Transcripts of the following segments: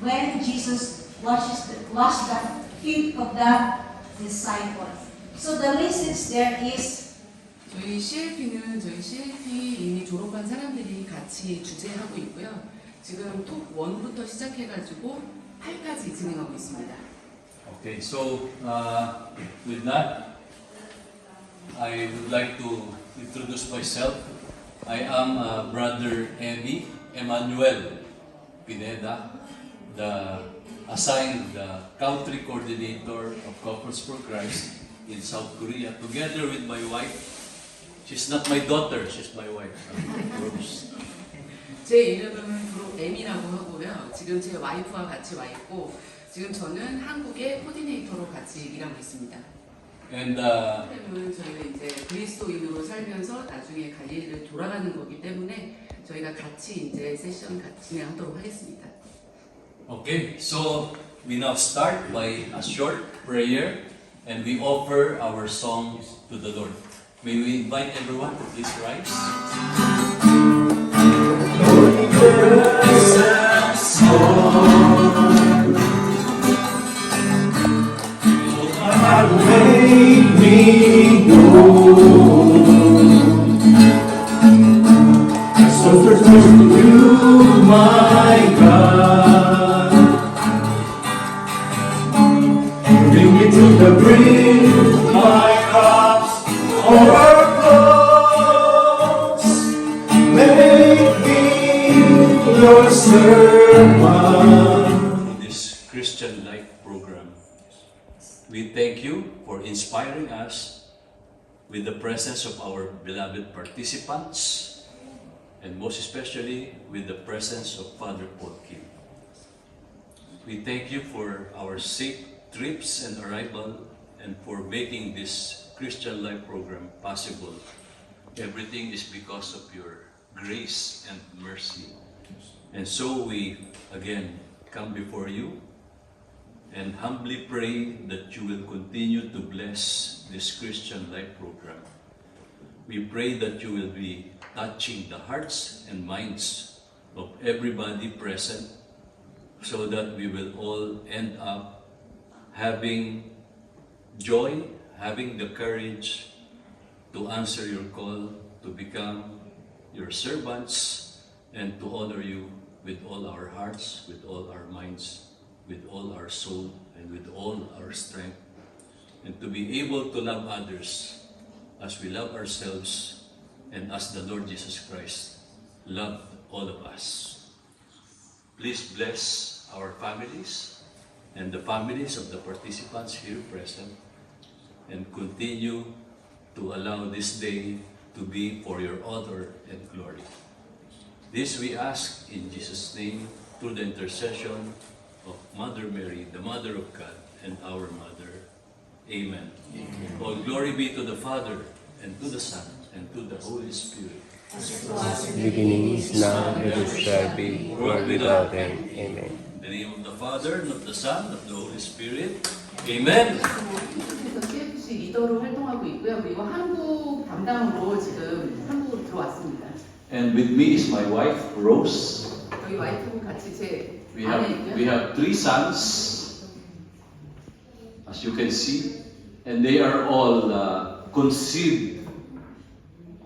when Jesus washed the feet of the disciples. So the message there is 저희 CLP 이미 졸업한 사람들이 같이 주재하고 있고요. 지금 톱 1부터 시작해가지고 8까지 진행하고 있습니다. Okay, so with that, I would like to introduce myself. I am Brother Emmanuel Pineda, assigned the country coordinator of Couples for Christ in South Korea, together with my wife. She's not my daughter, she's my wife, Rose. 제 이름은 브로 M이라고 하고요. 지금 제 와이프와 같이 와 있고 지금 저는 한국의 코디네이터로 같이 일하고 있습니다. And 때문에 저희는 이제 그리스도인으로 살면서 나중에 갈릴리를 돌아가는 거기 때문에 저희가 같이 이제 세션 같이 진행하도록 하겠습니다. okay, so we now start by a short prayer and we offer our songs to the Lord. May we invite everyone to please rise. Make me know I so thirst for you, my God. Bring me to the brim, my cups overflows. Make me your servant. This Christian Life program. We thank you for inspiring us with the presence of our beloved participants and most especially with the presence of Father Paul Kim. We thank you for our safe trips and arrival and for making this Christian Life program possible. Everything is because of your grace and mercy. And so we again come before you and humbly pray that you will continue to bless this Christian Life program. We pray that you will be touching the hearts and minds of everybody present so that we will all end up having joy, having the courage to answer your call to become your servants and to honor you with all our hearts, with all our minds, with all our soul, and with all our strength, and to be able to love others as we love ourselves and as the Lord Jesus Christ loved all of us. Please bless our families and the families of the participants here present, and continue to allow this day to be for your honor and glory. This we ask in Jesus' name through the intercession of Mother Mary, the Mother of God, and our Mother. Amen. Amen. All glory be to the Father, and to the Son, and to the Holy Spirit. Beginning is now, and ever shall be, world without end. Amen. In the name of the Father, and of the Son, and of the Holy Spirit. Amen. 그래서 CFC 리더로 활동하고 있고요. 그리고 한국 담당으로 지금 한국으로 들어왔습니다. And with me is my wife, Rose. 여기 와이프분 같이 제 We 안에 있고요. have 3 sons, as you can see, and they are all conceived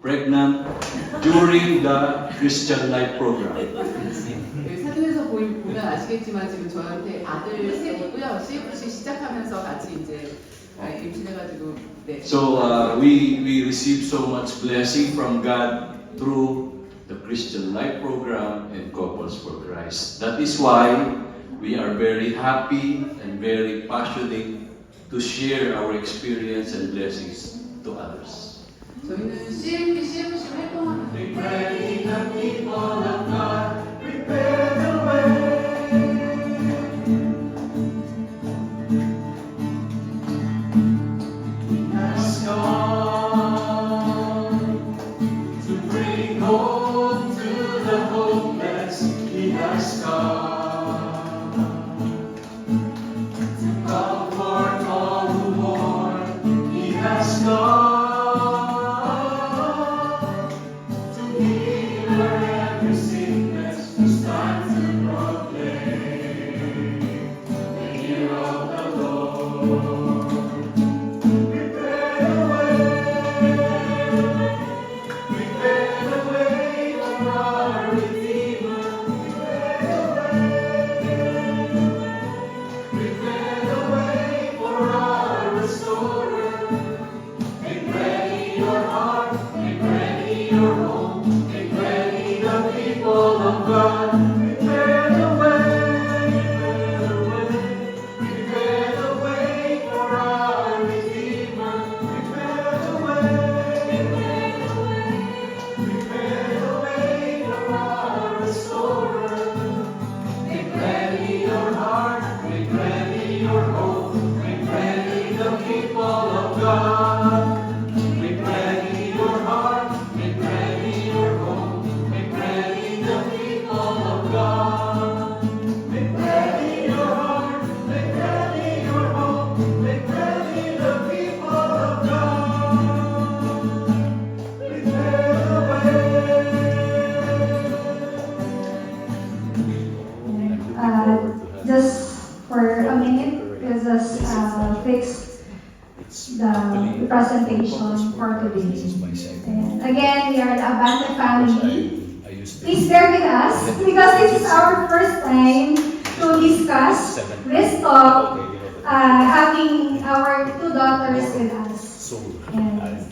pregnant during the Christian Life program. 여기 사진에서 보면 아시겠지만 지금 저한테 아들 셋 있고요. CFC 시작하면서 같이 이제 임신해가지고 네. So we receive so much blessing from God through the Christian Life program and Couples for Christ. That is why we are very happy and very passionate to share our experience and blessings to others. 저희는 CFC 활동하는 Pray the people of God prepare the way. He has come to bring hope to the hopeless. He has come to comfort all who mourn. He has come. To heal every sickness. just for a minute, we'll just fix the presentation for today. And again, we are the Abante family. Please bear with us because this is our first time to discuss this talk, having our two daughters with us. And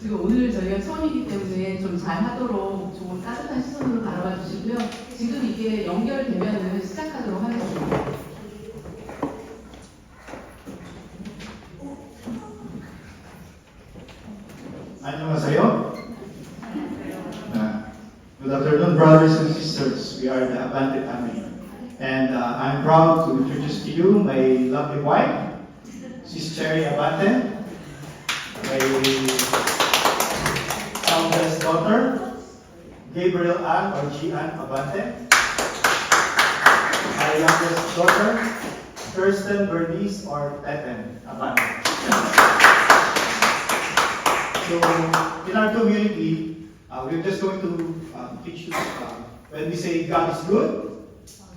지금 오늘 저희가 처음이기 때문에 좀 잘하도록 조금 따뜻한 시선으로 바라봐 주시고요. 지금 이게 연결되면은 시작하도록 하겠습니다. 안녕하세요. Good afternoon, brothers and sisters. We are the Abante family. And I'm proud to introduce to you my lovely wife, Sis Cherry Abante, my eldest daughter, Gabriel Ann or G. Ann Abante, my youngest daughter, Kirsten Bernice or Teten Abante. So, in our community, we're just going to teach you when we say God is good,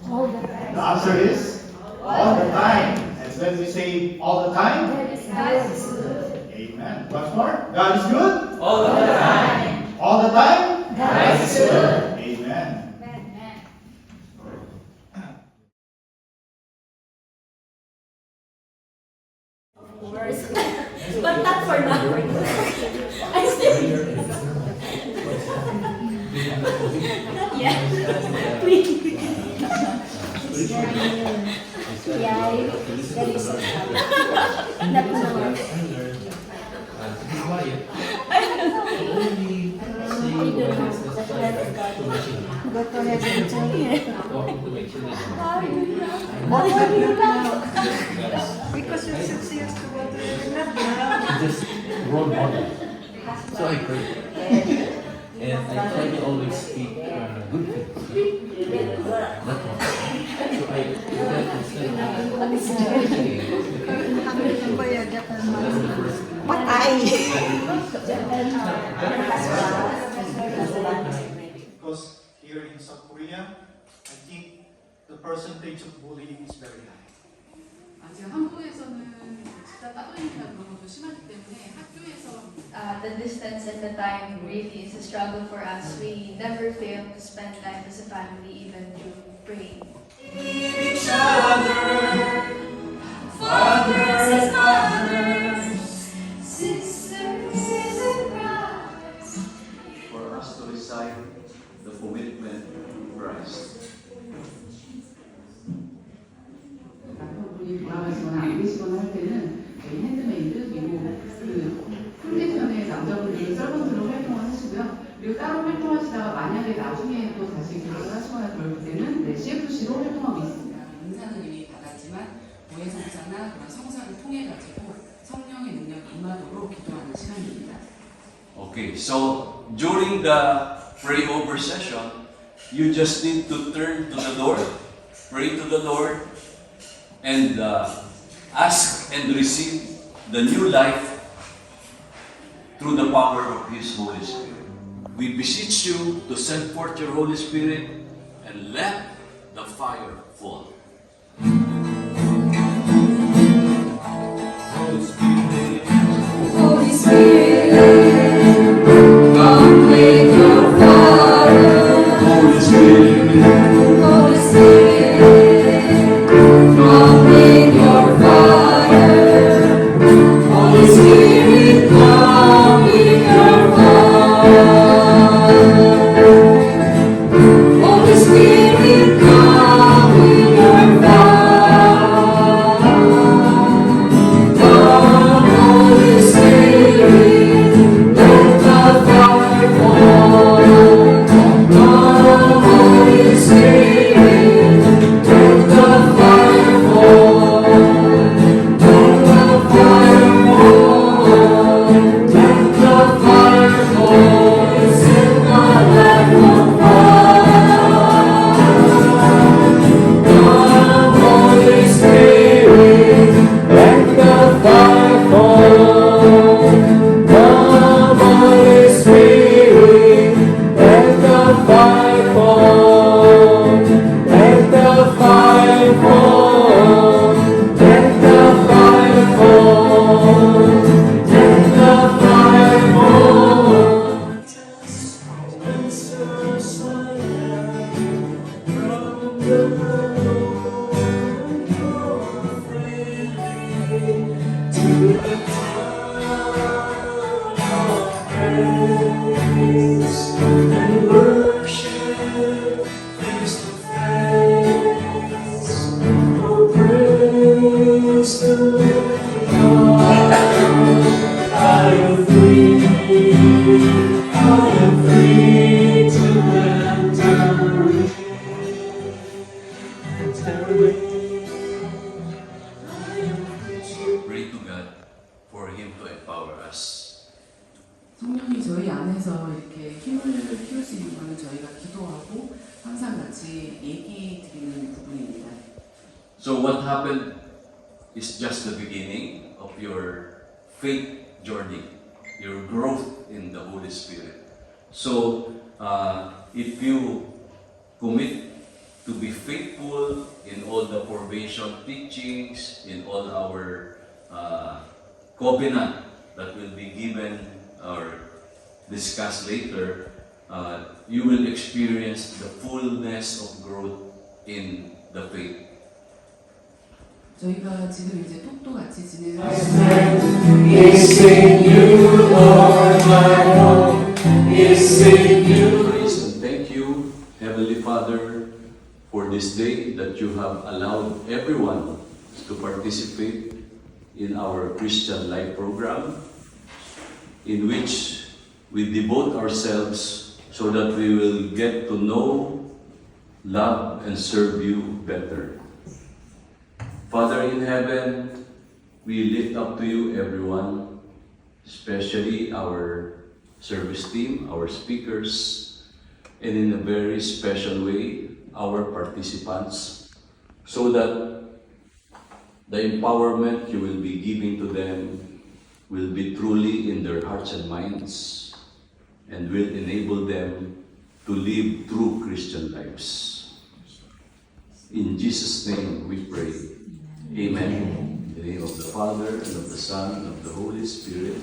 the answer is all the time. And when we say all the time, God is good. amen. Once more, God is good All the time. all the time. God is good. Amen. But not for now. I still. Not yet. Please. Yeah, that is so sad. Not now. Go to heaven, because you're 6 years to go to heaven, not now. Just role model. So I pray. And I try to always speak good things. Not wrong. So I try to say Because here in South Korea, I think the percentage of bullying is very high. 지금 한국에서는 진짜 따돌림이나 그런 것도 심하기 때문에 학교에서 The distance and the time really is a struggle for us. We never fail to spend time as a family, even through praying. Each other, fathers and mothers, sisters and brothers. For us to recite the commitment of Christ. 남편분이 돌아가시거나 안 계시거나 할 때는 저희 핸드메이드 그리고 그 콘텐션의 남자분들이 서번트로 활동을 하시고요. 그리고 따로 활동하시다가 만약에 나중에 또 다시 결혼을 하시거나 그럴 때는 네, CFC로 활동하고 있습니다. 인사는 이미 받았지만 보혜성사나 그런 성사를 통해 가지고 성령의 능력이 임하도록 기도하는 시간입니다. Okay, so during the pray over session, you just need to turn to the Lord, pray to the Lord, and ask and receive the new life through the power of His Holy Spirit. We beseech you to send forth your Holy Spirit and let the fire fall. Holy Spirit, come with your fire. Holy Spirit, Holy Spirit, come with your fire. Holy Spirit, come with your fire. Holy Spirit, come with your Pray to God for Him to empower us. 성령이 저희 안에서 이렇게 힘을 키울 수 있는 것은 저희가 기도하고 항상 같이 얘기 드리는 부분입니다. So what happened is just the beginning of your faith journey, your growth in the Holy Spirit. So if you commit to be faithful in all the formation teachings, in all our covenant that will be given or discussed later, you will experience the fullness of growth in the faith. 저희가 지금 이제 똑똑같이 지내는 Praise and thank you, Heavenly Father, for this day that you have allowed everyone to participate in our Christian Life program, in which we devote ourselves so that we will get to know, love, and serve you better. Father in heaven, we lift up to you everyone, especially our service team, our speakers, and in a very special way, our participants, so that the empowerment you will be giving to them will be truly in their hearts and minds, and will enable them to live true Christian lives. In Jesus' name we pray. Amen. In the name of the Father, and of the Son, and of the Holy Spirit.